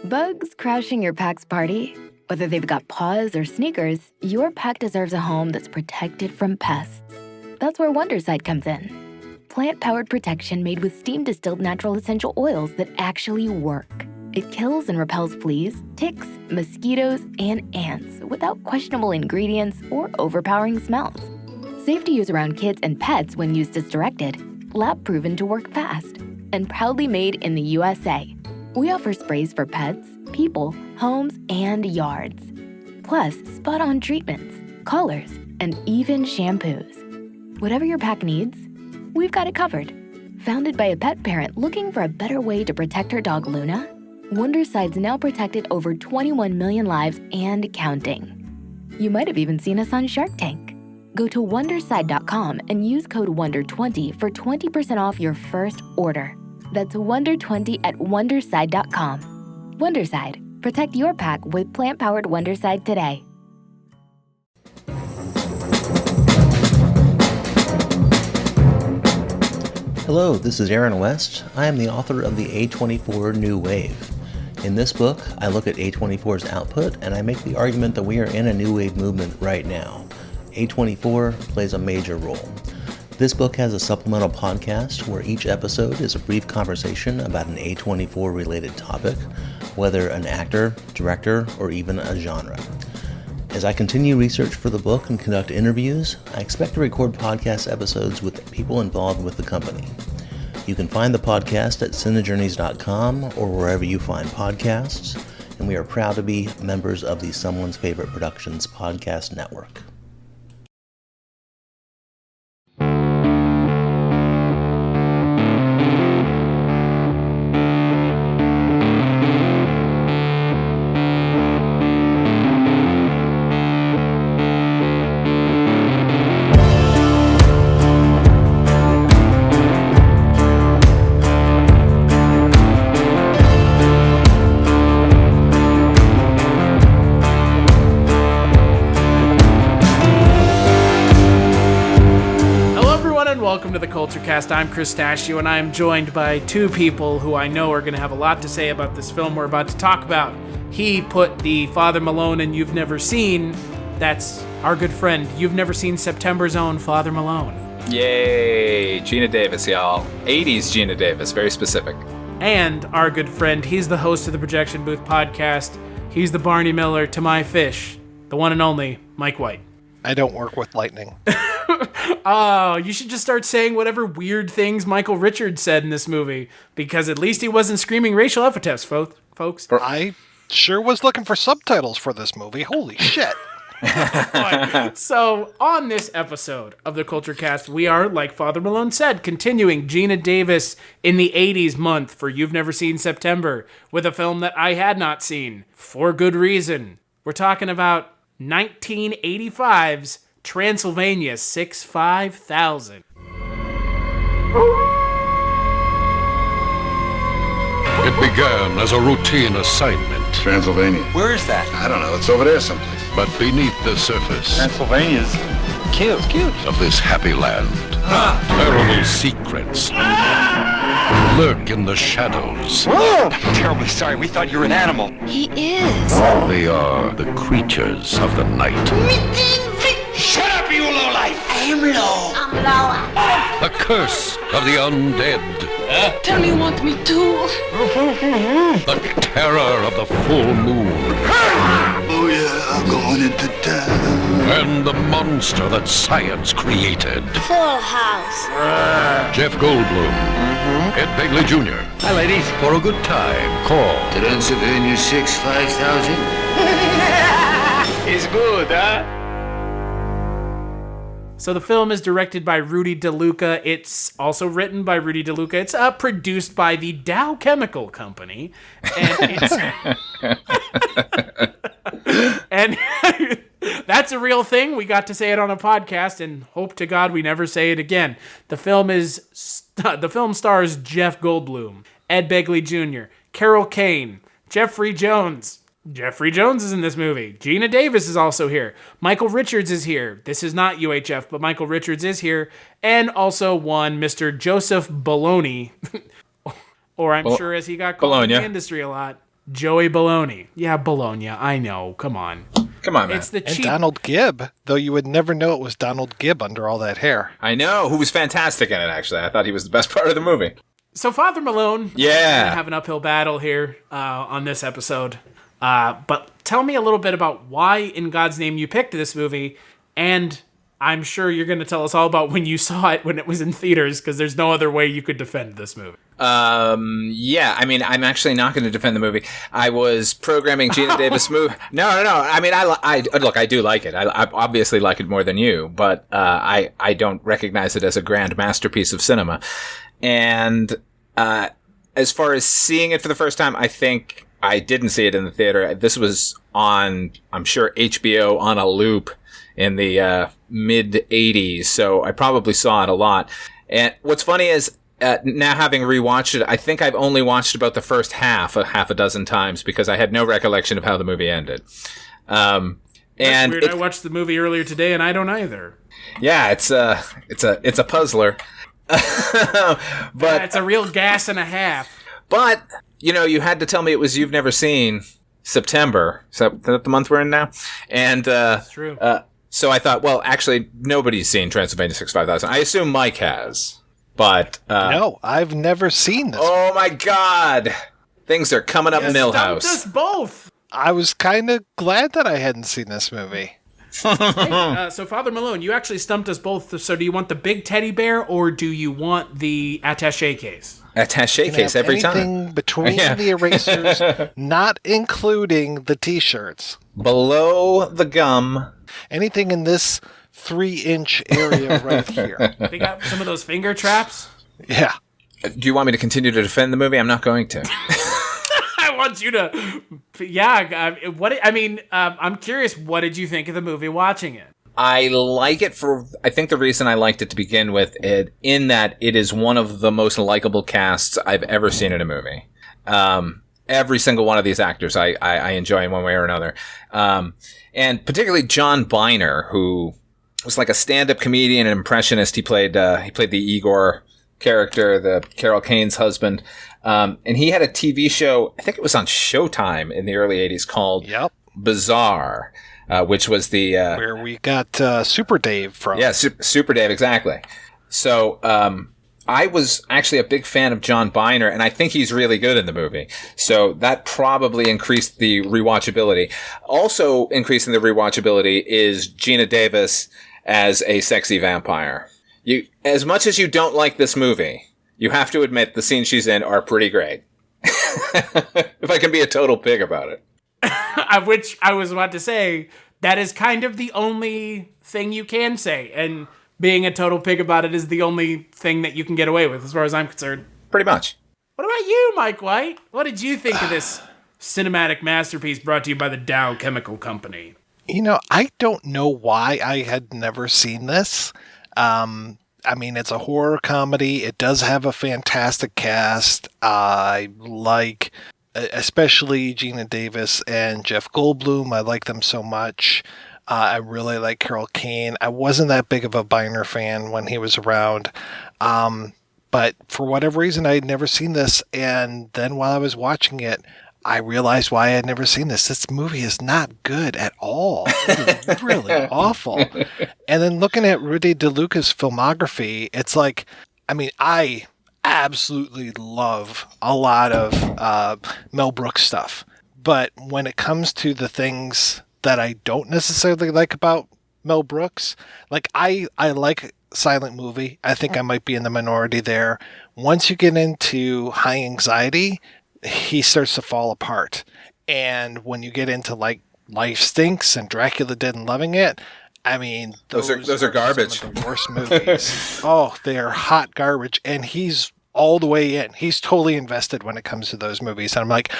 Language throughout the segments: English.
Bugs crashing your pack's party? Whether they've got paws or sneakers, your pack deserves a home that's protected from pests. That's where Wondercide comes in. Plant-powered protection made with steam-distilled natural essential oils that actually work. It kills and repels fleas, ticks, mosquitoes, and ants without questionable ingredients or overpowering smells. Safe to use around kids and pets when used as directed. Lab-proven to work fast. And proudly made in the USA. We offer sprays for pets, people, homes, and yards. Plus, spot-on treatments, collars, and even shampoos. Whatever your pack needs, we've got it covered. Founded by a pet parent looking for a better way to protect her dog Luna, Wondercide's now protected over 21 million lives and counting. You might have even seen us on Shark Tank. Go to Wondercide.com and use code WONDER20 for 20% off your first order. That's WONDER20 at Wondercide.com. Wondercide. Protect your pack with plant-powered Wondercide today. Hello, this is Aaron West. I am the author of the A24 New Wave. In this book, I look at A24's output and I make the argument that we are in a new wave movement right now. A24 plays a major role. This book has a supplemental podcast where each episode is a brief conversation about an A24 related topic, whether an actor, director, or even a genre. As I continue research for the book and conduct interviews, I expect to record podcast episodes with people involved with the company. You can find the podcast at cinejourneys.com or wherever you find podcasts, and we are proud to be members of the Someone's Favorite Productions podcast network. Welcome to the Kulturecast. I'm Chris Stachiw, and I am joined by two people who I know are going to have a lot to say about this film we're about to talk about. He put the Father Malone in You've Never Seen. That's our good friend. You've never seen September's own Father Malone. Yay! Geena Davis, y'all. 80s Geena Davis, very specific. And our good friend, he's the host of the Projection Booth podcast. He's the Barney Miller to my fish, the one and only Mike White. I don't work with lightning. Oh, you should just start saying whatever weird things Michael Richards said in this movie, because at least he wasn't screaming racial epithets, folks. I sure was looking for subtitles for this movie. Holy shit. So, on this episode of the Kulturecast, we are, like Father Malone said, continuing Geena Davis in the 80s month for You've Never Seen September, with a film that I had not seen, for good reason. We're talking about 1985's Transylvania 65000. It began as a routine assignment. Transylvania. Where is that? I don't know. It's over there someplace. But beneath the surface Transylvania's cute. of this happy land, terrible secrets lurk in the shadows. I'm terribly sorry. We thought you were an animal. He is. They are the creatures of the night. Shut up, you lowlife! I'm low. I'm low. The curse of the undead. Tell me you want me to. The terror of the full moon. Oh yeah, I'm going into town. And the monster that science created. Full house. Jeff Goldblum. Ed Begley Jr. Hi, ladies. For a good time, call Transylvania 65000. It's good, huh? So the film is directed by Rudy DeLuca. It's also written by Rudy DeLuca. It's produced by the Dow Chemical Company. And it's... and that's a real thing. We got to say it on a podcast, and hope to God we never say it again. The film stars Jeff Goldblum, Ed Begley Jr., Carol Kane, Jeffrey Jones. Jeffrey Jones is in this movie. Geena Davis is also here. Michael Richards is here. This is not UHF, but Michael Richards is here. And also one Mr. Joseph Bologna, or I'm sure as he got called in the industry a lot, Joey Bologna. Yeah, Bologna. I know. Come on. Come on, man. It's the And cheap. Donald Gibb, though you would never know it was Donald Gibb under all that hair. I know, who was fantastic in it, actually. I thought he was the best part of the movie. So Father Malone. Yeah. We're gonna have an uphill battle here on this episode. But tell me a little bit about why, in God's name, you picked this movie, and I'm sure you're going to tell us all about when you saw it when it was in theaters, because there's no other way you could defend this movie. Yeah, I mean, I'm actually not going to defend the movie. I was programming Geena Davis movie. No. I mean, I do like it. I obviously like it more than you, but I don't recognize it as a grand masterpiece of cinema. And as far as seeing it for the first time, I think I didn't see it in the theater. This was on, I'm sure, HBO on a loop in the mid-'80s, so I probably saw it a lot. And what's funny is, now having rewatched it, I think I've only watched about the first half a dozen times because I had no recollection of how the movie ended. That's weird. I watched the movie earlier today, and I don't either. Yeah, it's a puzzler. But it's a real gas and a half. But you had to tell me it was You've Never Seen September. Is that the month we're in now? And that's true. So I thought, well, actually, nobody's seen Transylvania 65000. I assume Mike has, but no, I've never seen this. Oh my God, things are coming up Millhouse. Stumped us both. I was kind of glad that I hadn't seen this movie. Hey, so Father Malone, you actually stumped us both. So do you want the big teddy bear or do you want the attaché case? Attaché case every time. Anything between the erasers, not including the T-shirts. Below the gum. Anything in this 3-inch area right here. They got some of those finger traps? Yeah. Do you want me to continue to defend the movie? I'm not going to. I want you to. Yeah. I'm curious. What did you think of the movie watching it? I like it I think the reason I liked it to begin with, in that it is one of the most likable casts I've ever seen in a movie. Every single one of these actors I enjoy in one way or another. And particularly John Byner, who was like a stand-up comedian and impressionist. He played the Igor character, the Carol Kane's husband. And he had a TV show, I think it was on Showtime in the early 80s, called Bizarre, which was the... where we got Super Dave from. Yeah, Super Dave, exactly. So I was actually a big fan of John Byner, and I think he's really good in the movie. So that probably increased the rewatchability. Also increasing the rewatchability is Geena Davis as a sexy vampire. As much as you don't like this movie, you have to admit the scenes she's in are pretty great. If I can be a total pig about it. Which I was about to say, that is kind of the only thing you can say. And being a total pig about it is the only thing that you can get away with, as far as I'm concerned. Pretty much. What about you, Mike White? What did you think of this cinematic masterpiece brought to you by the Dow Chemical Company? I don't know why I had never seen this. I mean, it's a horror comedy. It does have a fantastic cast. I like, especially Geena Davis and Jeff Goldblum. I like them so much. I really like Carol Kane. I wasn't that big of a Byner fan when he was around. But for whatever reason, I had never seen this. And then while I was watching it, I realized why I had never seen this. This movie is not good at all. It is really awful. And then looking at Rudy DeLuca's filmography, it's like, I absolutely love a lot of Mel Brooks stuff. But when it comes to the things that I don't necessarily like about Mel Brooks, like I like silent movie. I think I might be in the minority there. Once you get into High Anxiety, he starts to fall apart. And when you get into like Life Stinks and Dracula Dead and Loving It, those are garbage. Some of the worst movies. Oh, they are hot garbage. And he's all the way in. He's totally invested when it comes to those movies. And I'm like,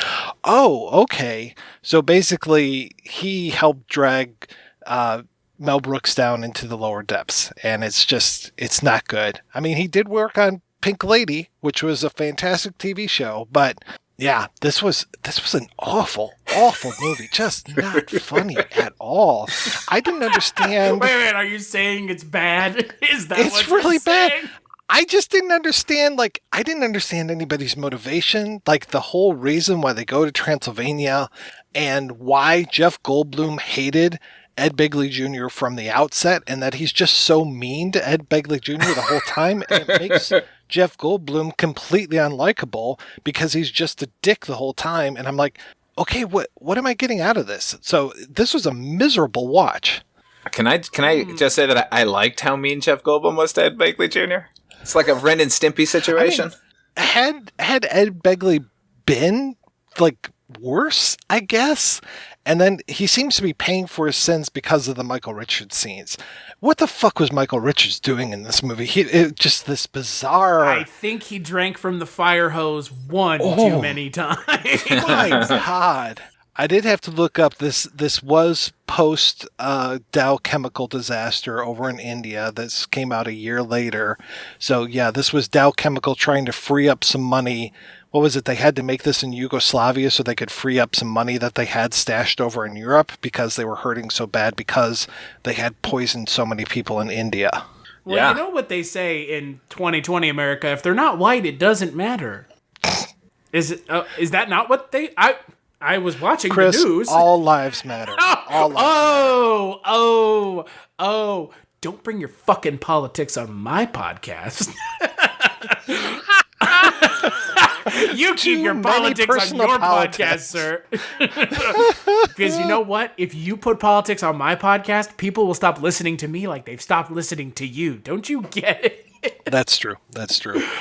oh, okay. So basically, he helped drag Mel Brooks down into the lower depths. And it's not good. He did work on Pink Lady, which was a fantastic TV show, but yeah, this was an awful movie. Just not funny at all. I didn't understand. Wait, are you saying it's bad? Is that it's what really you're bad? saying? I just didn't understand, I didn't understand anybody's motivation, the whole reason why they go to Transylvania and why Jeff Goldblum hated Ed Begley Jr. from the outset, and that he's just so mean to Ed Begley Jr. the whole time, and it makes Jeff Goldblum completely unlikable because he's just a dick the whole time, and I'm like, okay, what am I getting out of this? So this was a miserable watch. Can I just say that I liked how mean Jeff Goldblum was to Ed Begley Jr.? It's like a Ren and Stimpy situation. I mean, had Ed Begley been worse, I guess, and then he seems to be paying for his sins because of the Michael Richards scenes. What the fuck was Michael Richards doing in this movie? Just this bizarre. I think he drank from the fire hose too many times. My God. I did have to look up this was post Dow chemical disaster over in India. This came out a year later. So yeah, this was Dow Chemical trying to free up some money. What was it? They had to make this in Yugoslavia so they could free up some money that they had stashed over in Europe because they were hurting so bad because they had poisoned so many people in India. Well, yeah. You know what they say in 2020 America, if they're not white, it doesn't matter. Is that not what they... I was watching Chris, the news. All lives matter. All lives matter. Don't bring your fucking politics on my podcast. You keep your politics on your podcast, sir. Because you know what? If you put politics on my podcast, people will stop listening to me like they've stopped listening to you. Don't you get it? That's true.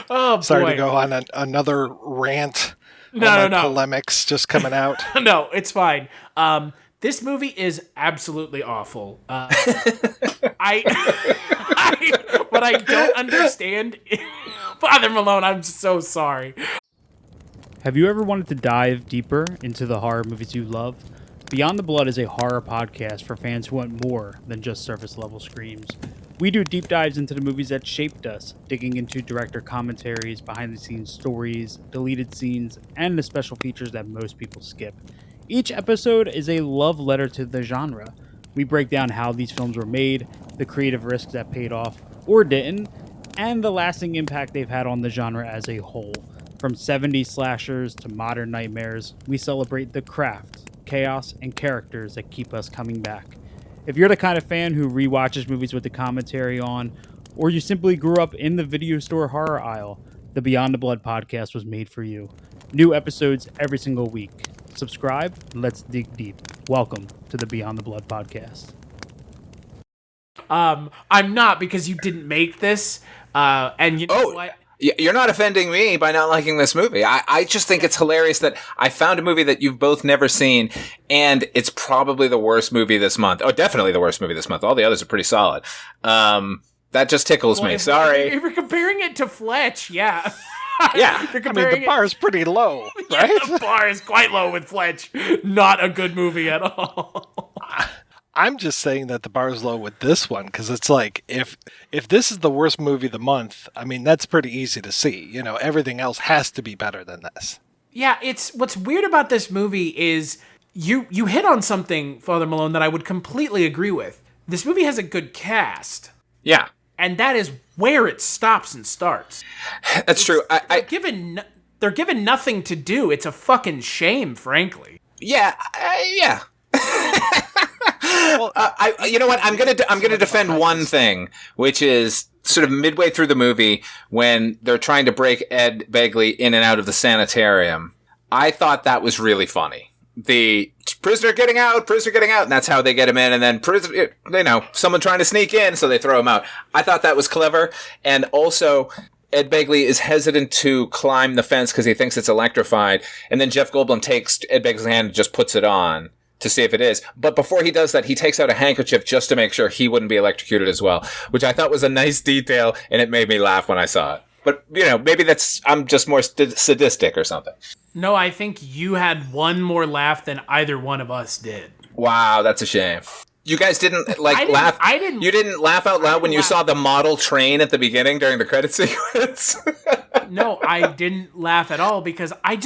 Oh, Sorry boy. to go on another rant. No. Polemics just coming out. No, it's fine. This movie is absolutely awful. What I don't understand, Father Malone, I'm so sorry. Have you ever wanted to dive deeper into the horror movies you love? Beyond the Blood is a horror podcast for fans who want more than just surface level screams. We do deep dives into the movies that shaped us, digging into director commentaries, behind the scenes stories, deleted scenes, and the special features that most people skip. Each episode is a love letter to the genre. We break down how these films were made, the creative risks that paid off or didn't, and the lasting impact they've had on the genre as a whole. From 70s slashers to modern nightmares, we celebrate the craft, chaos, and characters that keep us coming back. If you're the kind of fan who rewatches movies with the commentary on, or you simply grew up in the video store horror aisle, the Beyond the Blood podcast was made for you. New episodes every single week. Subscribe, and let's dig deep. Welcome to the Beyond the Blood podcast. I'm not, because you didn't make this, and you know what? You're not offending me by not liking this movie. I just think it's hilarious that I found a movie that you've both never seen, and it's probably the worst movie this month. Oh, definitely the worst movie this month. All the others are pretty solid. That just tickles me. Sorry. If you're comparing it to Fletch, yeah. Yeah. The bar is pretty low, right? Yeah, the bar is quite low with Fletch. Not a good movie at all. I'm just saying that the bar is low with this one, because it's like, if this is the worst movie of the month, I mean, that's pretty easy to see. You know, everything else has to be better than this. Yeah, what's weird about this movie is you hit on something, Father Malone, that I would completely agree with. This movie has a good cast. Yeah. And that is where it stops and starts. That's true. They're given nothing to do. It's a fucking shame, frankly. Yeah, yeah. Well, you know what? I'm gonna defend one thing, which is sort of midway through the movie when they're trying to break Ed Begley in and out of the sanitarium. I thought that was really funny. The prisoner getting out, and that's how they get him in. And then someone trying to sneak in, so they throw him out. I thought that was clever, and also Ed Begley is hesitant to climb the fence because he thinks it's electrified, and then Jeff Goldblum takes Ed Begley's hand and just puts it on to see if it is. But before he does that, he takes out a handkerchief just to make sure he wouldn't be electrocuted as well, which I thought was a nice detail, and it made me laugh when I saw it. But, maybe I'm just more sadistic or something. No, I think you had one more laugh than either one of us did. Wow, that's a shame. You guys didn't laugh. You didn't laugh out loud when you saw the model train at the beginning during the credit sequence? No, I didn't laugh at all because I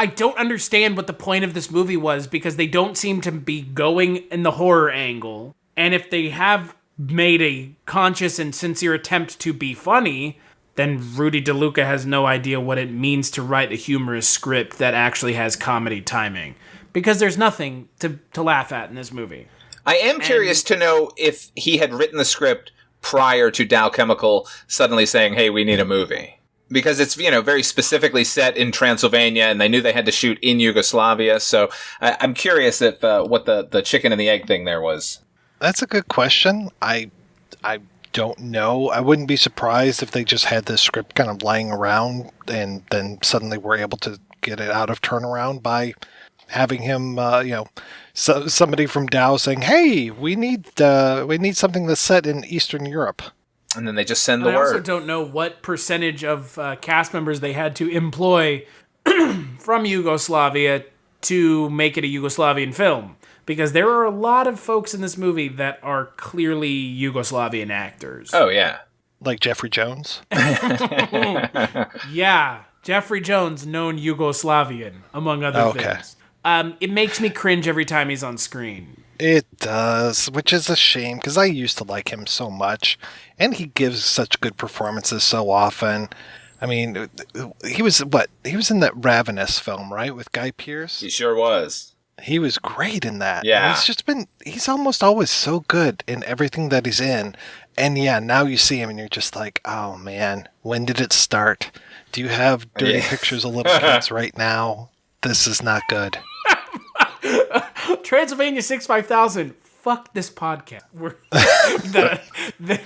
don't understand what the point of this movie was, because they don't seem to be going in the horror angle. And if they have made a conscious and sincere attempt to be funny, then Rudy DeLuca has no idea what it means to write a humorous script that actually has comedy timing. Because there's nothing to laugh at in this movie. I am curious to know if he had written the script prior to Dow Chemical suddenly saying, hey, we need a movie. Because it's, very specifically set in Transylvania, and they knew they had to shoot in Yugoslavia. So I'm curious if what the chicken and the egg thing there was. That's a good question. I don't know. I wouldn't be surprised if they just had this script kind of lying around and then suddenly were able to get it out of turnaround by having him, somebody from Dow saying, "Hey, we need something that's set in Eastern Europe." And then they just send the word. I also don't know what percentage of cast members they had to employ from Yugoslavia to make it a Yugoslavian film. Because there are a lot of folks in this movie that are clearly Yugoslavian actors. Oh, yeah. Like Jeffrey Jones? Yeah. Jeffrey Jones, known Yugoslavian, among other things. It makes me cringe every time he's on screen. It does, which is a shame, because I used to like him so much. And he gives such good performances so often. I mean, he was in that Ravenous film, right, with Guy Pearce? He sure was. He was great in that. Yeah. And he's almost always so good in everything that he's in. And yeah, now you see him and you're just like, oh man, when did it start? Do you have dirty pictures of little kids right now? This is not good. Transylvania 65000. Fuck this podcast.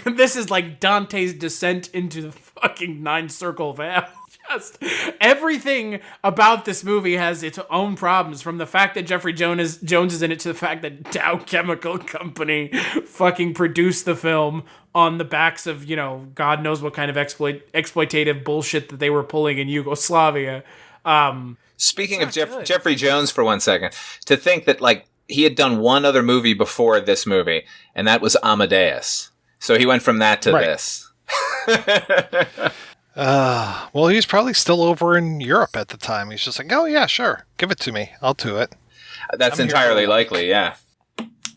This is like Dante's descent into the fucking nine circle of hell. Just everything about this movie has its own problems, from the fact that Jeffrey Jones is in it to the fact that Dow Chemical Company fucking produced the film on the backs of, God knows what kind of exploitative bullshit that they were pulling in Yugoslavia. Speaking of Jeffrey Jones for 1 second, to think that he had done one other movie before this movie, and that was Amadeus. So he went from that to this. Well, he was probably still over in Europe at the time. He's just like, oh yeah, sure, give it to me, I'll do it. That's entirely likely, yeah.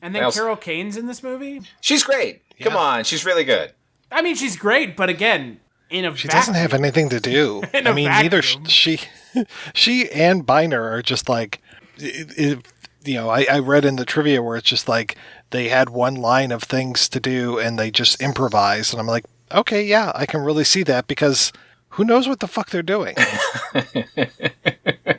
And then Carol Kane's in this movie. She's great. Come on, she's really good. I mean, she's great, but again, she doesn't have anything to do. I mean, neither she and Biner are just like, I read in the trivia where it's just like they had one line of things to do and they just improvised, and I'm like, okay, yeah, I can really see that, because who knows what the fuck they're doing?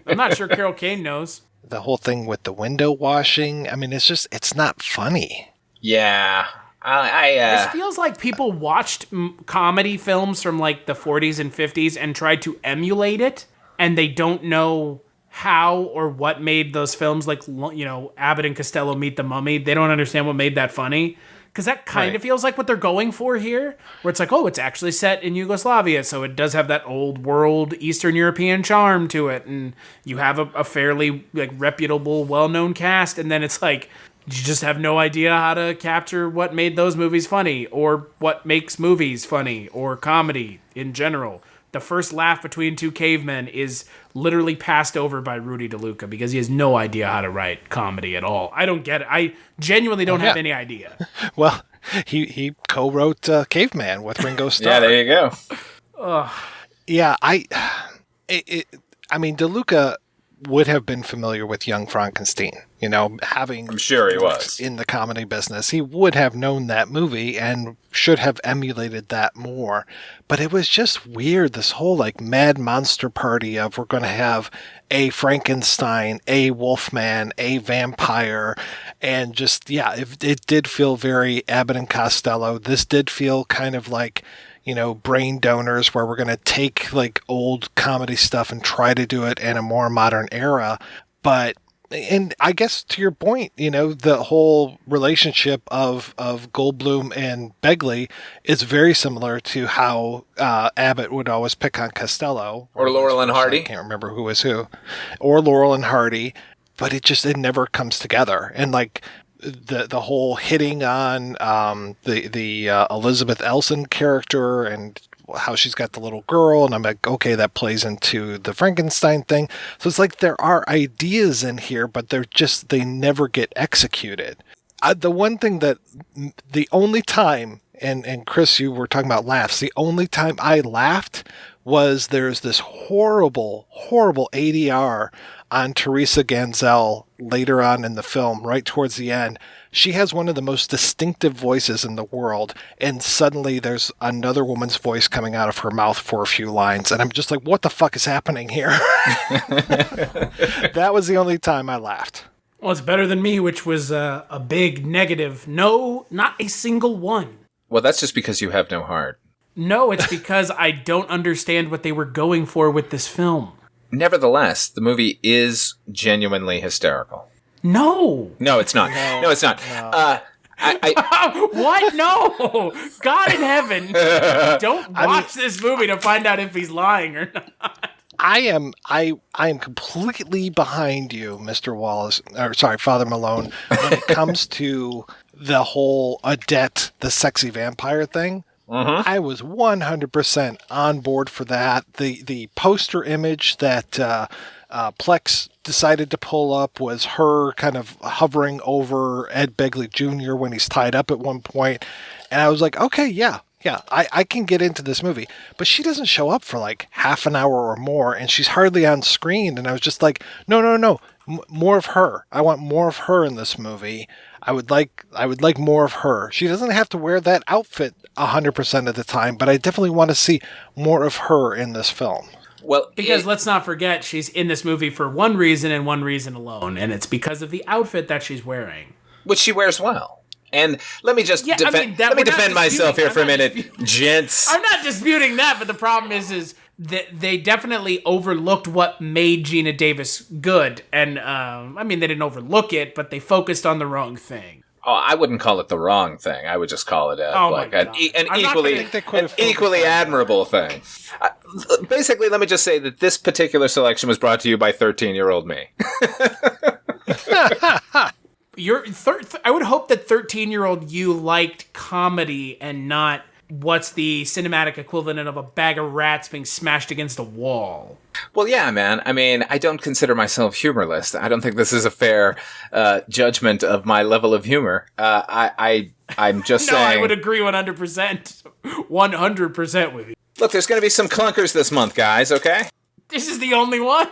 I'm not sure Carol Kane knows. The whole thing with the window washing, I mean, it's not funny. Yeah. This feels like people watched comedy films from the 40s and 50s and tried to emulate it, and they don't know how or what made those films, Abbott and Costello Meet the Mummy. They don't understand what made that funny. Because that kind of feels like what they're going for here, where it's like, oh, it's actually set in Yugoslavia, so it does have that old world Eastern European charm to it, and you have a fairly reputable, well-known cast, and then it's like, you just have no idea how to capture what made those movies funny, or what makes movies funny, or comedy in general. The first laugh between two cavemen is literally passed over by Rudy DeLuca because he has no idea how to write comedy at all. I don't get it. I genuinely don't have any idea. Well, he co-wrote Caveman with Ringo Starr. Yeah, there you go. Yeah, I mean, DeLuca would have been familiar with Young Frankenstein, having... I'm sure he was. In the comedy business. He would have known that movie and should have emulated that more. But it was just weird, this whole mad monster party of we're going to have a Frankenstein, a wolfman, a vampire, and just, yeah, it did feel very Abbott and Costello. This did feel kind of like... brain donors, where we're going to take old comedy stuff and try to do it in a more modern era. But, and I guess to your point, the whole relationship of Goldblum and Begley is very similar to how Abbott would always pick on Costello. Or Laurel and Hardy. I can't remember who was who. Or Laurel and Hardy. But it never comes together. And the whole hitting on the Elizabeth Elson character and how she's got the little girl, and I'm like, okay, that plays into the Frankenstein thing. So it's like there are ideas in here, but they never get executed. The only time, and Chris, you were talking about laughs. The only time I laughed was there's this horrible ADR on Teresa Ganzel later on in the film, right towards the end. She has one of the most distinctive voices in the world, and suddenly there's another woman's voice coming out of her mouth for a few lines, and I'm just like, what the fuck is happening here? That was the only time I laughed. Well, it's better than me, which was a big negative. No, not a single one. Well, that's just because you have no heart. No, it's because I don't understand what they were going for with this film. Nevertheless, the movie is genuinely hysterical. No. No, it's not. No, it's not. No. What? No. God in heaven. Don't watch this movie to find out if he's lying or not. I am completely behind you, Mr. Wallace, or sorry, Father Malone, when it comes to the whole Odette, the sexy vampire thing. I was 100% on board for that. The poster image that Plex decided to pull up was her kind of hovering over Ed Begley Jr. when he's tied up at one point. And I was like, okay, yeah, I can get into this movie. But she doesn't show up for like half an hour or more, and she's hardly on screen. And I was just like, no, more of her. I want more of her in this movie. I would like more of her. She doesn't have to wear that outfit 100% of the time, but I definitely want to see more of her in this film. Well, because let's not forget, she's in this movie for one reason and one reason alone, and it's because of the outfit that she's wearing, which she wears well. And let me just defend myself here for a minute, gents. I'm not disputing that, but the problem is that they definitely overlooked what made Geena Davis good. And, they didn't overlook it, but they focused on the wrong thing. Oh, I wouldn't call it the wrong thing. I would just call it an equally admirable thing. Basically, let me just say that this particular selection was brought to you by 13-year-old me. I would hope that 13-year-old you liked comedy and not what's the cinematic equivalent of a bag of rats being smashed against a wall. Well, yeah, man. I mean, I don't consider myself humorless. I don't think this is a fair judgment of my level of humor. I'm just saying... No, I would agree 100%. 100% with you. Look, there's going to be some clunkers this month, guys, okay? This is the only one?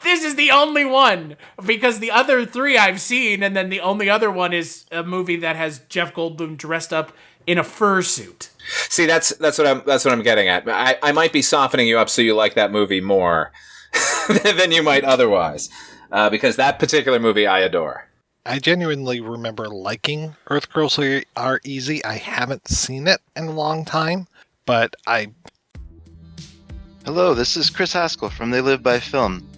This is the only one, because the other three I've seen, and then the only other one is a movie that has Jeff Goldblum dressed up in a fursuit. See, that's what I'm getting at. I might be softening you up so you like that movie more than you might otherwise, because that particular movie I adore. I genuinely remember liking Earth Girls Are Easy. I haven't seen it in a long time, but Hello, this is Chris Haskell from They Live by Film.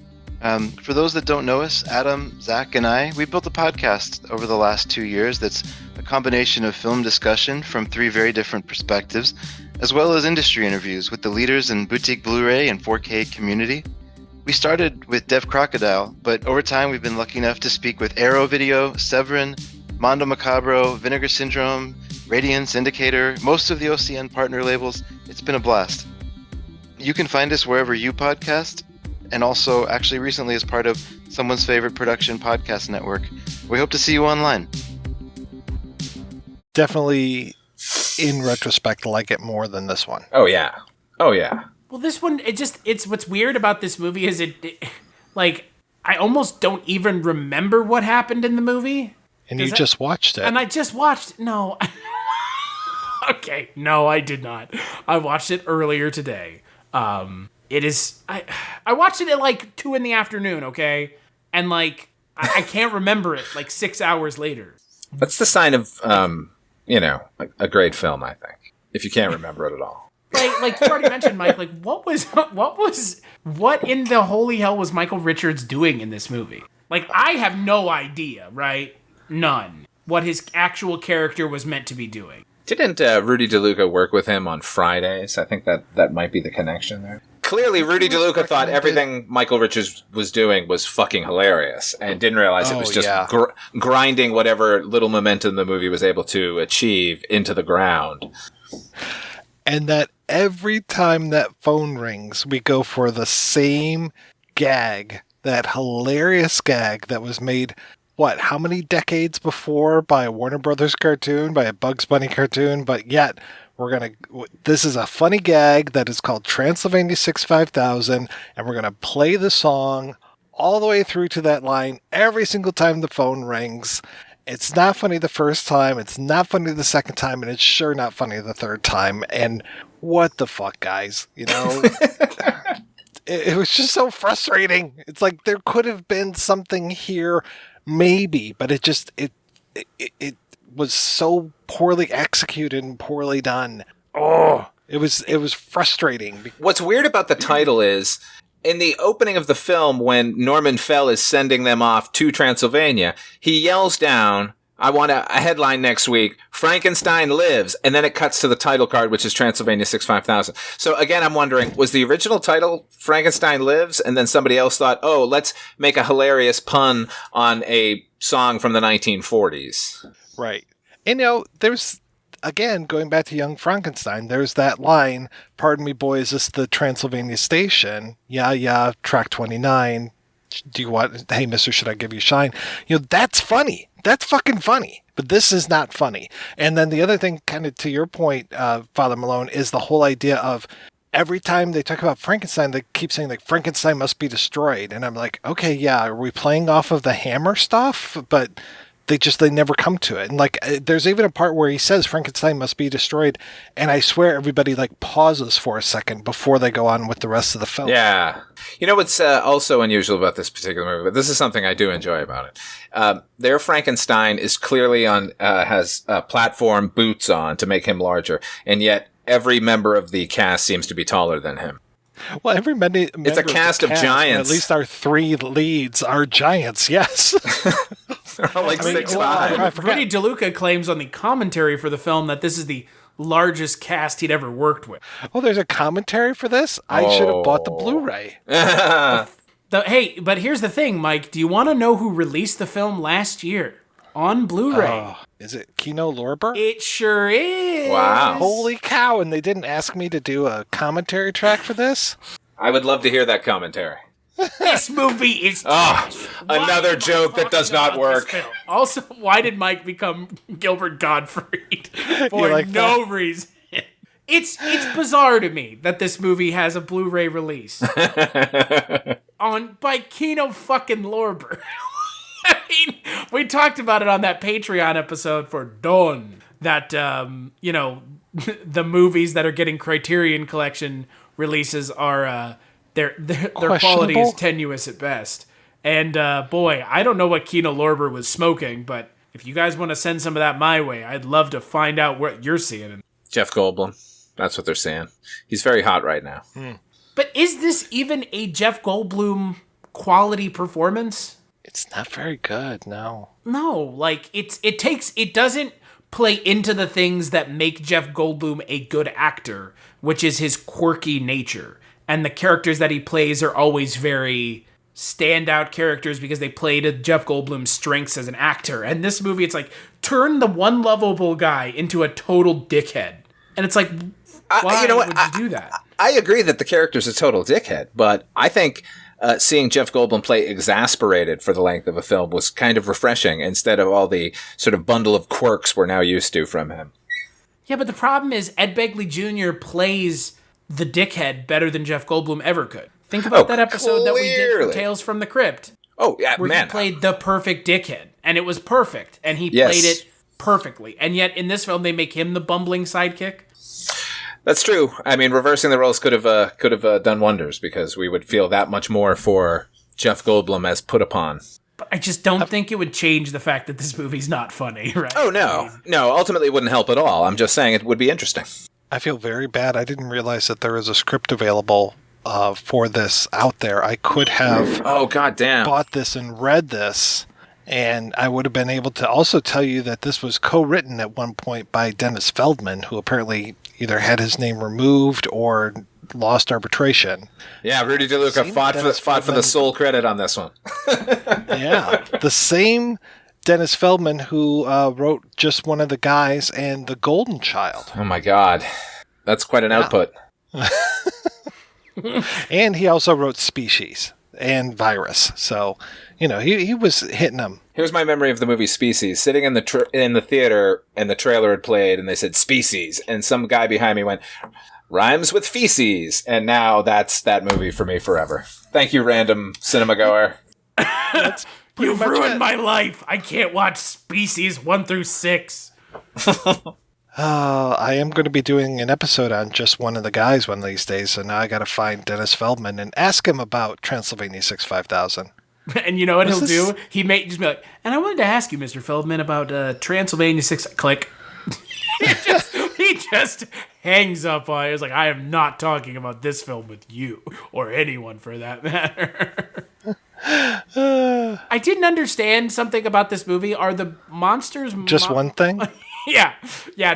For those that don't know us, Adam, Zach, and we built a podcast over the last 2 years that's a combination of film discussion from 3 very different perspectives, as well as industry interviews with the leaders in boutique Blu-ray and 4K community. We started with Dev Crocodile, but over time we've been lucky enough to speak with Arrow Video, Severin, Mondo Macabro, Vinegar Syndrome, Radiance, Indicator, most of the OCN partner labels. It's been a blast. You can find us wherever you podcast, and also actually recently as part of someone's favorite production podcast network. We hope to see you online. Definitely, in retrospect, like it more than this one. Oh yeah. Well, this one, it's what's weird about this movie is I almost don't even remember what happened in the movie. And you just watched it. And I just watched, no. Okay, no, I did not. I watched it earlier today. It is, I watched it at 2 p.m, okay? And I can't remember it 6 hours later. That's the sign of, a great film, I think, if you can't remember it at all. Like you already mentioned, Mike, what in the holy hell was Michael Richards doing in this movie? I have no idea, right? None. What his actual character was meant to be doing. Didn't Rudy DeLuca work with him on Fridays? I think that might be the connection there. Clearly, Rudy DeLuca thought everything Michael Richards was doing was fucking hilarious and didn't realize it was just grinding whatever little momentum the movie was able to achieve into the ground. And that every time that phone rings, we go for the same gag, that hilarious gag that was made how many decades before by a Warner Brothers cartoon, by a Bugs Bunny cartoon, but yet this is a funny gag that is called Transylvania 65000, and we're going to play the song all the way through to that line every single time the phone rings. It's not funny the first time, it's not funny the second time, and it's sure not funny the third time. And what the fuck, guys? You know, it was just so frustrating. It's like there could have been something here, maybe, but it was so poorly executed and poorly done. Oh, it was frustrating. What's weird about the title is, in the opening of the film, when Norman Fell is sending them off to Transylvania, he yells down, I want a headline next week, Frankenstein lives, and then it cuts to the title card, which is Transylvania 65000. So again, I'm wondering, was the original title Frankenstein Lives, and then somebody else thought, oh, let's make a hilarious pun on a song from the 1940s? Right. And, there's, again, going back to Young Frankenstein, there's that line, pardon me, boy, is this the Transylvania station? Yeah, track 29. Do you want, hey, mister, should I give you shine? That's funny. That's fucking funny. But this is not funny. And then the other thing, kind of to your point, Father Malone, is the whole idea of every time they talk about Frankenstein, they keep saying, like, Frankenstein must be destroyed. And I'm like, okay, yeah, are we playing off of the Hammer stuff? But they never come to it. And like, there's even a part where he says Frankenstein must be destroyed. And I swear everybody like pauses for a second before they go on with the rest of the film. Yeah. You know what's also unusual about this particular movie, but this is something I do enjoy about it. Their Frankenstein is clearly has platform boots on to make him larger. And yet every member of the cast seems to be taller than him. Well, every member it's a cast of giants. At least our three leads are giants, yes. They're all like 6'5". Rudy DeLuca claims on the commentary for the film that this is the largest cast he'd ever worked with. Oh, there's a commentary for this? I should have bought the Blu-ray. Hey, but here's the thing, Mike. Do you want to know who released the film last year on Blu-ray? Is it Kino Lorber? It sure is. Wow. Holy cow, and they didn't ask me to do a commentary track for this? I would love to hear that commentary. This movie is another joke that does not work. Also, why did Mike become Gilbert Gottfried? For like no reason. It's bizarre to me that this movie has a Blu-ray release by Kino fucking Lorber. I mean, we talked about it on that Patreon episode for Dawn. That the movies that are getting Criterion Collection releases are their quality is tenuous at best. And boy, I don't know what Kino Lorber was smoking, but if you guys want to send some of that my way, I'd love to find out what you're seeing. Jeff Goldblum. That's what they're saying. He's very hot right now. But is this even a Jeff Goldblum quality performance? It's not very good, no. No, like it doesn't play into the things that make Jeff Goldblum a good actor, which is his quirky nature. And the characters that he plays are always very standout characters because they play to Jeff Goldblum's strengths as an actor. And this movie, it's like, turn the one lovable guy into a total dickhead. And it's like, why would you do that? I agree that the character's a total dickhead, but I think seeing Jeff Goldblum play exasperated for the length of a film was kind of refreshing instead of all the sort of bundle of quirks we're now used to from him. Yeah, but the problem is Ed Begley Jr. plays the dickhead better than Jeff Goldblum ever could. Think about that episode that we did for Tales from the Crypt. Oh, yeah, where man. he played the perfect dickhead, and it was perfect, and he played it perfectly. And yet in this film, they make him the bumbling sidekick. That's true. I mean, reversing the roles could have done wonders because we would feel that much more for Jeff Goldblum as put upon. But I just don't think it would change the fact that this movie's not funny, right? Oh, no. No, ultimately it wouldn't help at all. I'm just saying it would be interesting. I feel very bad. I didn't realize that there was a script available for this out there. I could have bought this and read this, and I would have been able to also tell you that this was co-written at one point by Dennis Feldman, who apparently either had his name removed or lost arbitration. Yeah, Rudy DeLuca fought for the sole credit on this one. Yeah, the same Dennis Feldman who wrote Just One of the Guys and The Golden Child. Oh my God. That's quite an output. And he also wrote Species. and virus. So, he was hitting them. Here's my memory of the movie Species. Sitting in the theater, and the trailer had played, and they said Species, and some guy behind me went, rhymes with feces, and now that's that movie for me forever. Thank you, random cinema goer. You've ruined my life. I can't watch Species 1 through 6. I am going to be doing an episode on just one of the guys one of these days, so now I got to find Dennis Feldman and ask him about Transylvania 5000. And you know what he'll do? He may just be like, and I wanted to ask you, Mr. Feldman, about Transylvania 6... Click. he just hangs up on it. It's like, I am not talking about this film with you, or anyone for that matter. I didn't understand something about this movie. Are the monsters... Just one thing? Yeah,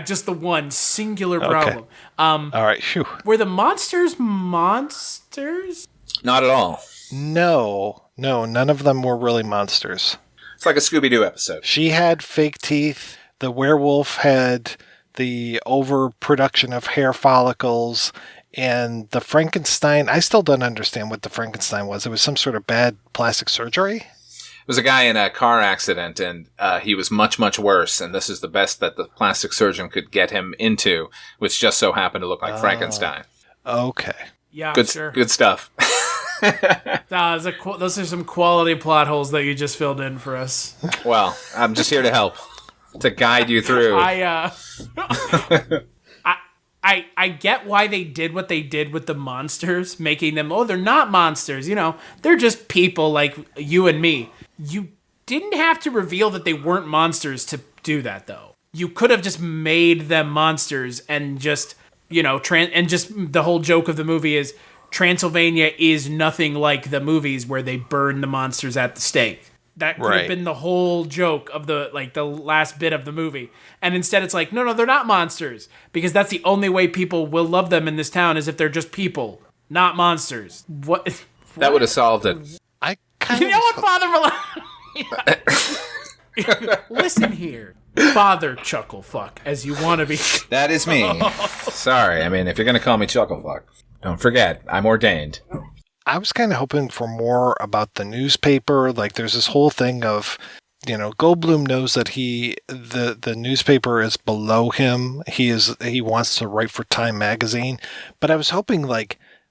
just the one singular problem. Okay. All right, phew. Were the monsters monsters? Not at all. No, none of them were really monsters. It's like a Scooby-Doo episode. She had fake teeth. The werewolf had the overproduction of hair follicles. And the Frankenstein, I still don't understand what the Frankenstein was. It was some sort of bad plastic surgery? It was a guy in a car accident, and he was much, much worse, and this is the best that the plastic surgeon could get him into, which just so happened to look like Frankenstein. Okay. Yeah, good, sure. Good stuff. Those are some quality plot holes that you just filled in for us. Well, I'm just here to help, to guide you through. I get why they did what they did with the monsters, making them, they're not monsters, they're just people like you and me. You didn't have to reveal that they weren't monsters to do that, though. You could have just made them monsters and just, and just the whole joke of the movie is Transylvania is nothing like the movies where they burn the monsters at the stake. That could have been the whole joke of the last bit of the movie. And instead it's like, no, they're not monsters. Because that's the only way people will love them in this town is if they're just people, not monsters. What? That would have solved it. I kind of... You know what, Father Malone? Listen here. Father Chucklefuck, as you want to be. That is me. Sorry. I mean, if you're going to call me Chucklefuck, don't forget, I'm ordained. I was kind of hoping for more about the newspaper. Like, there's this whole thing of, Goldblum knows that the newspaper is below him. He wants to write for Time magazine. But I was hoping,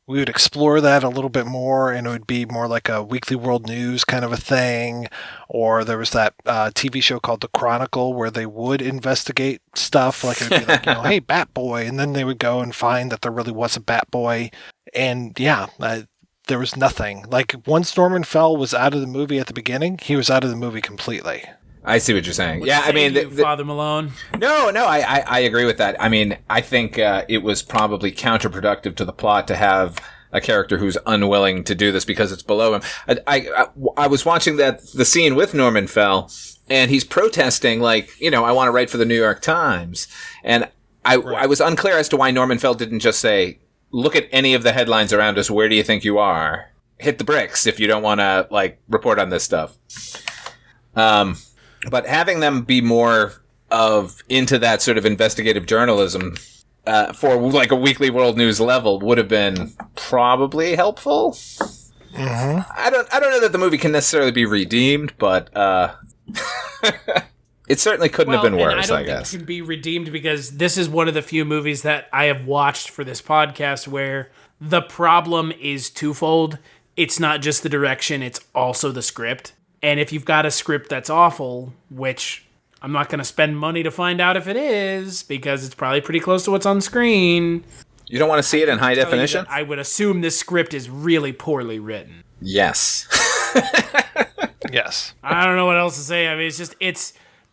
we would explore that a little bit more, and it would be more like a Weekly World News kind of a thing. Or there was that TV show called The Chronicle where they would investigate stuff. Like, it would be like, hey, Bat Boy. And then they would go and find that there really was a Bat Boy. And yeah, there was nothing. Like, once Norman Fell was out of the movie at the beginning, he was out of the movie completely. I see what you're saying. I mean, Father Malone. No, I agree with that. I mean, I think it was probably counterproductive to the plot to have a character who's unwilling to do this because it's below him. I was watching the scene with Norman Fell, and he's protesting, I want to write for the New York Times. And I was unclear as to why Norman Fell didn't just say, look at any of the headlines around us. Where do you think you are? Hit the bricks if you don't want to, report on this stuff. But having them be more into that sort of investigative journalism for a Weekly World News level would have been probably helpful. Mm-hmm. I don't know that the movie can necessarily be redeemed, but it certainly couldn't have been worse, I guess. It can be redeemed because this is one of the few movies that I have watched for this podcast where the problem is twofold. It's not just the direction, it's also the script. And if you've got a script that's awful, which I'm not going to spend money to find out if it is, because it's probably pretty close to what's on screen. You don't want to see it in high definition? I would assume this script is really poorly written. Yes. Yes. I don't know what else to say. I mean,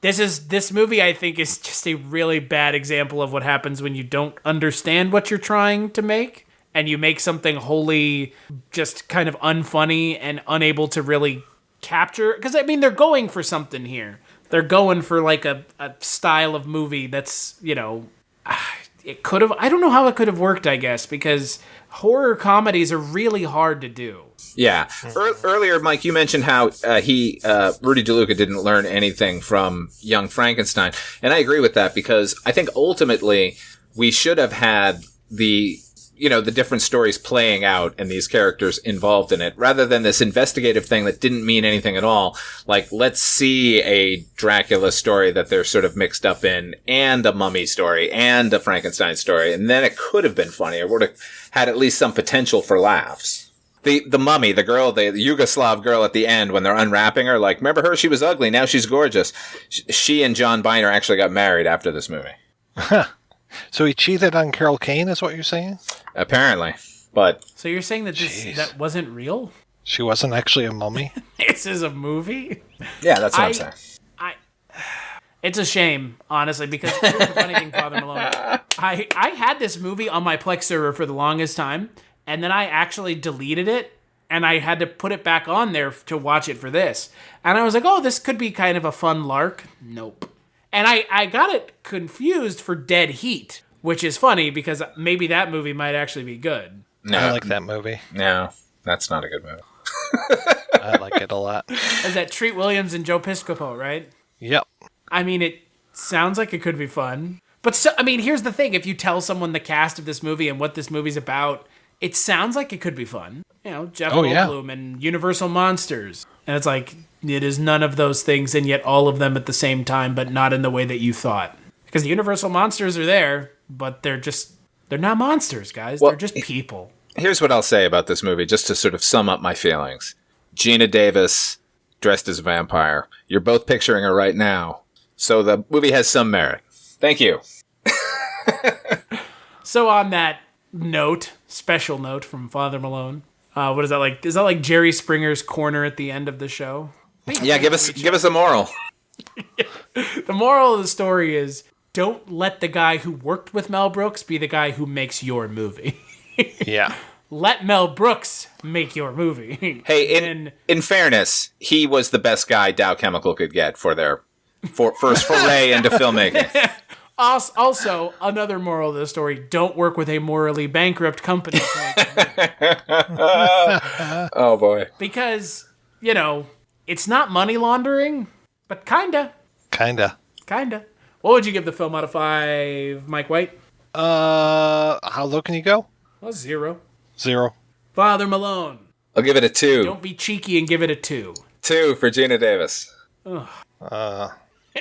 this movie, I think, is just a really bad example of what happens when you don't understand what you're trying to make, and you make something wholly just kind of unfunny and unable to really capture, because I mean they're going for something here. They're going for a style of movie that's, it could have, I don't know how it could have worked, I guess, because horror comedies are really hard to do. Yeah. Earlier, Mike, you mentioned how Rudy DeLuca didn't learn anything from Young Frankenstein, and I agree with that because I think ultimately we should have had the the different stories playing out and these characters involved in it, rather than this investigative thing that didn't mean anything at all. Like, let's see a Dracula story that they're sort of mixed up in, and a mummy story, and a Frankenstein story, and then it could have been funny. It would have had at least some potential for laughs. The mummy, the girl, the Yugoslav girl at the end, when they're unwrapping her, like, remember her? She was ugly. Now she's gorgeous. She and John Byner actually got married after this movie. So he cheated on Carol Kane, is what you're saying? Apparently, but... So you're saying that that wasn't real? She wasn't actually a mummy? This is a movie? Yeah, that's what I'm saying. It's a shame, honestly, because here's the funny thing, Father Malone. I had this movie on my Plex server for the longest time, and then I actually deleted it, and I had to put it back on there to watch it for this. And I was like, oh, this could be kind of a fun lark. Nope. And I got it confused for Dead Heat, which is funny because maybe that movie might actually be good. No. I like that movie. No, that's not a good movie. I like it a lot. Is that Treat Williams and Joe Piscopo, right? Yep. I mean, it sounds like it could be fun. But, so, I mean, here's the thing. If you tell someone the cast of this movie and what this movie's about, it sounds like it could be fun. Jeff Goldblum and Universal Monsters. And it's like, it is none of those things and yet all of them at the same time, but not in the way that you thought. Because the Universal Monsters are there, but they're not monsters, guys. They're just people. Here's what I'll say about this movie, just to sort of sum up my feelings. Geena Davis, dressed as a vampire. You're both picturing her right now. So the movie has some merit. Thank you. So on that note, special note from Father Malone, what is that like? Is that like Jerry Springer's corner at the end of the show? Yeah, give us a moral. The moral of the story is, don't let the guy who worked with Mel Brooks be the guy who makes your movie. Yeah. Let Mel Brooks make your movie. Hey, in fairness, he was the best guy Dow Chemical could get for their first foray into filmmaking. Also, another moral of the story, don't work with a morally bankrupt company. Oh, boy. Because, it's not money laundering, but kinda. Kinda. What would you give the film out of 5, Mike White? How low can you go? Well, 0. 0. Father Malone. I'll give it a 2. Don't be cheeky and give it a 2. 2 for Geena Davis. Ugh.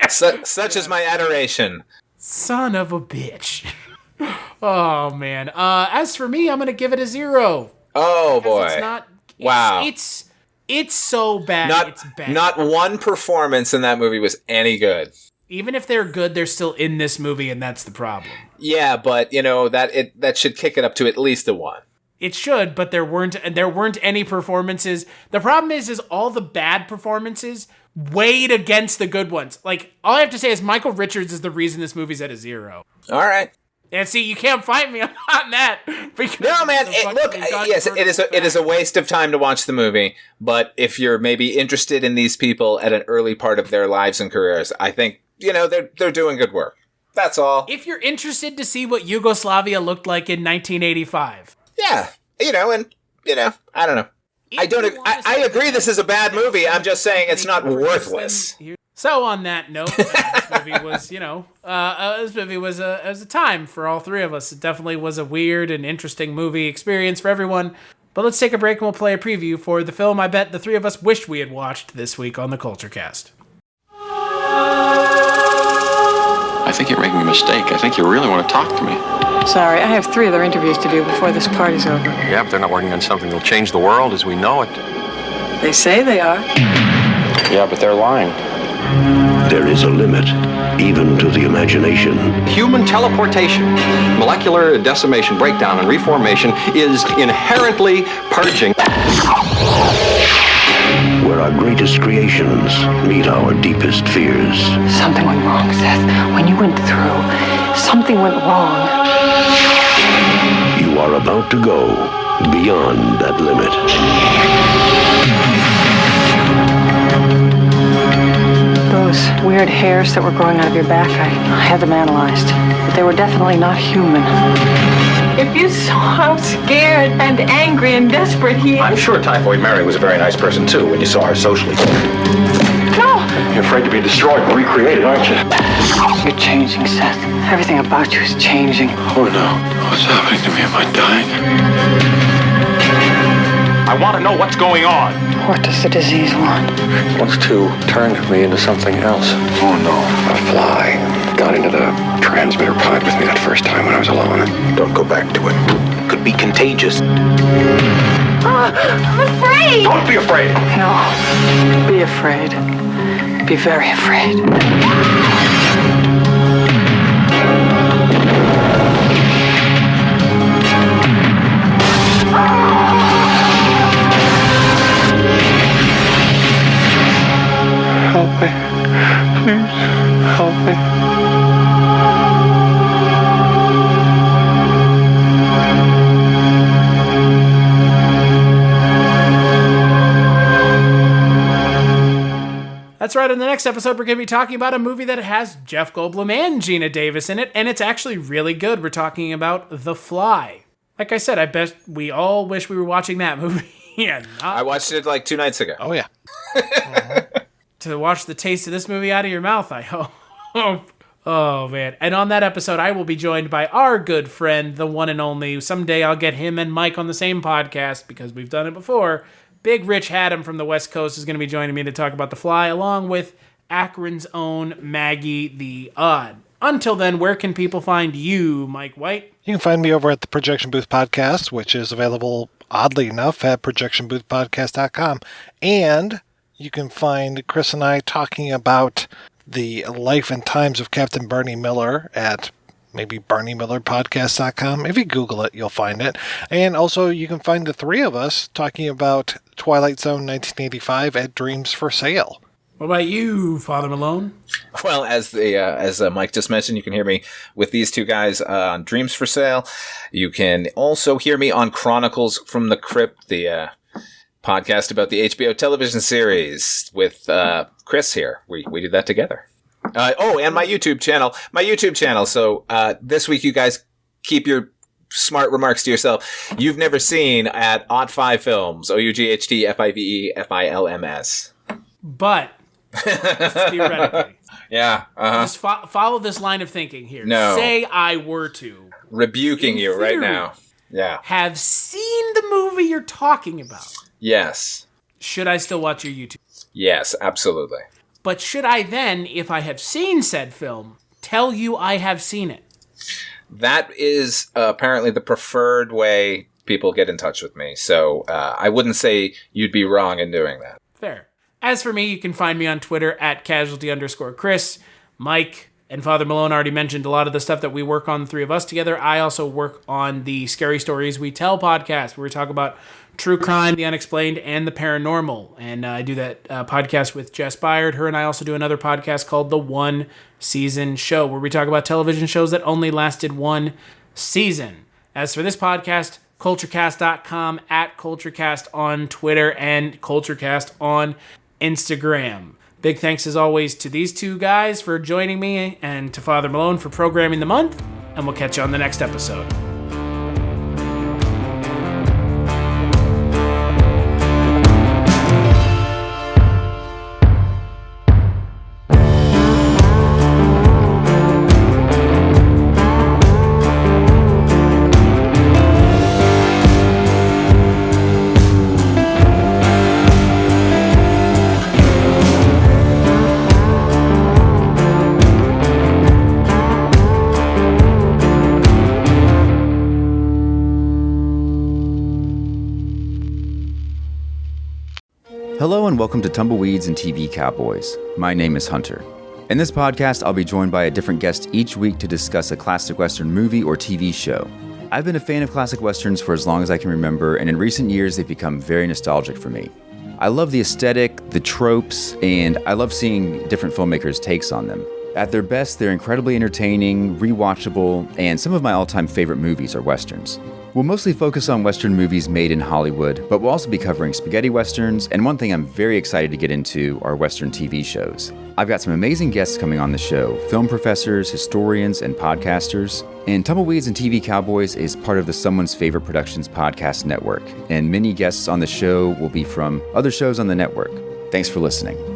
Such is my adoration. Son of a bitch. Oh, man. As for me, I'm going to give it a 0. Oh, boy. Wow. It's so bad. It's bad. Not one performance in that movie was any good. Even if they're good, they're still in this movie, and that's the problem. Yeah, but that should kick it up to at least a 1. It should, but there weren't any performances. The problem is all the bad performances weighed against the good ones. Like, all I have to say is Michael Richards is the reason this movie's at a 0. All right. And see, you can't fight me on that. No, man. Yes, it is a waste of time to watch the movie. But if you're maybe interested in these people at an early part of their lives and careers, I think they're doing good work. That's all. If you're interested to see what Yugoslavia looked like in 1985, yeah, I don't know. I agree. This is a bad movie. I'm just saying it's not worthless. So on that note, this movie was, this movie was a time for all three of us. It definitely was a weird and interesting movie experience for everyone. But let's take a break and we'll play a preview for the film I bet the three of us wished we had watched this week on the Kulturecast. I think you're making a mistake. I think you really want to talk to me. Sorry, I have 3 other interviews to do before this party's over. Yeah, but they're not working on something that'll change the world as we know it. They say they are. Yeah, but they're lying. There is a limit, even to the imagination. Human teleportation, molecular decimation, breakdown, and reformation is inherently purging. Where our greatest creations meet our deepest fears. Something went wrong, Seth. When you went through, something went wrong. You are about to go beyond that limit. Those weird hairs that were growing out of your back, I had them analyzed. But they were definitely not human. If you saw how scared and angry and desperate he is. I'm sure Typhoid Mary was a very nice person, too, when you saw her socially. No! You're afraid to be destroyed and recreated, aren't you? You're changing, Seth. Everything about you is changing. Oh no. What's happening to me? Am I dying? I want to know what's going on. What does the disease want? It wants to turn me into something else. Oh no. A fly got into the transmitter pod with me that first time when I was alone. Don't go back to it. It could be contagious. I'm afraid. Don't be afraid. No. Be afraid. Be very afraid. Help me. Please, help me. That's right. In the next episode, we're going to be talking about a movie that has Jeff Goldblum and Geena Davis in it, and it's actually really good. We're talking about The Fly. Like I said, I bet we all wish we were watching that movie. I watched it like 2 nights ago. Oh, yeah. To wash the taste of this movie out of your mouth, I hope. Oh, man. And on that episode, I will be joined by our good friend, the one and only. Someday I'll get him and Mike on the same podcast because we've done it before. Big Rich Haddam from the West Coast is going to be joining me to talk about The Fly, along with Akron's own Maggie the Odd. Until then, where can people find you, Mike White? You can find me over at the Projection Booth Podcast, which is available, oddly enough, at projectionboothpodcast.com. And you can find Chris and I talking about the life and times of Captain Barney Miller at maybe BarneyMillerPodcast.com. If you Google it, you'll find it. And also, you can find the three of us talking about Twilight Zone 1985 at Dreams for Sale. What about you, Father Malone? Well, as Mike just mentioned, you can hear me with these two guys on Dreams for Sale. You can also hear me on Chronicles from the Crypt, the podcast about the HBO television series with Chris here. We did that together. And my YouTube channel. So this week, you guys keep your smart remarks to yourself. You've never seen at OughtFiveFilms, OughtFiveFilms. But theoretically, yeah. Just follow this line of thinking here. No. Say I were to rebuking you right now. Yeah. Have seen the movie you're talking about. Yes. Should I still watch your YouTube? Yes, absolutely. But should I then, if I have seen said film, tell you I have seen it? That is apparently the preferred way people get in touch with me. So I wouldn't say you'd be wrong in doing that. Fair. As for me, you can find me on Twitter at casualty_Chris. Mike and Father Malone already mentioned a lot of the stuff that we work on, the three of us together. I also work on the Scary Stories We Tell podcast, where we talk about true crime, the unexplained, and the paranormal. And I do that podcast with Jess Byard. Her and I also do another podcast called The One Season Show, where we talk about television shows that only lasted one season. As for this podcast, Kulturecast.com, at Kulturecast on Twitter, and Kulturecast on Instagram. Big thanks as always to these two guys for joining me and to Father Malone for programming the month. And we'll catch you on the next episode. Hello and welcome to Tumbleweeds and TV Cowboys. My name is Hunter. In this podcast, I'll be joined by a different guest each week to discuss a classic Western movie or TV show. I've been a fan of classic Westerns for as long as I can remember, and in recent years, they've become very nostalgic for me. I love the aesthetic, the tropes, and I love seeing different filmmakers' takes on them. At their best, they're incredibly entertaining, rewatchable, and some of my all-time favorite movies are Westerns. We'll mostly focus on Western movies made in Hollywood, but we'll also be covering spaghetti Westerns, and one thing I'm very excited to get into are Western TV shows. I've got some amazing guests coming on the show, film professors, historians, and podcasters. And Tumbleweeds and TV Cowboys is part of the Someone's Favorite Productions podcast network, and many guests on the show will be from other shows on the network. Thanks for listening.